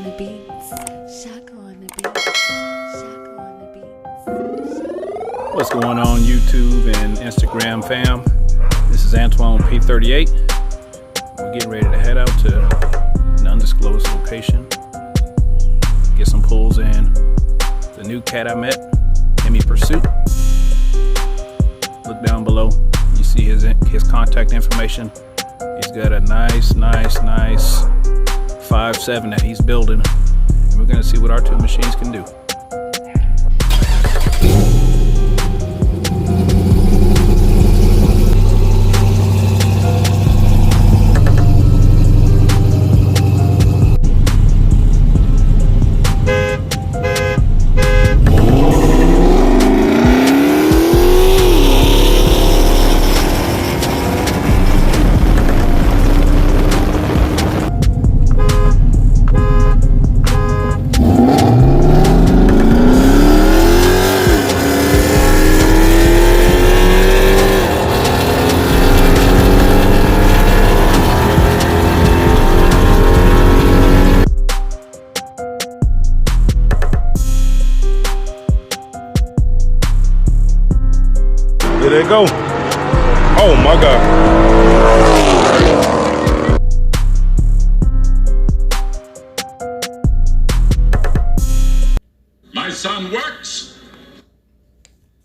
the beats. Shaka on the beats. Shaka on the beats. What's going on YouTube and Instagram fam? This is Antoine P38. We're getting ready to head out to an undisclosed location. Get some pulls in. The new cat I met, Hemi Pursuit. Look down below. You see his contact information. He's got a nice 5.7 that he's building. And we're gonna see what our two machines can do. There they go. Oh my God.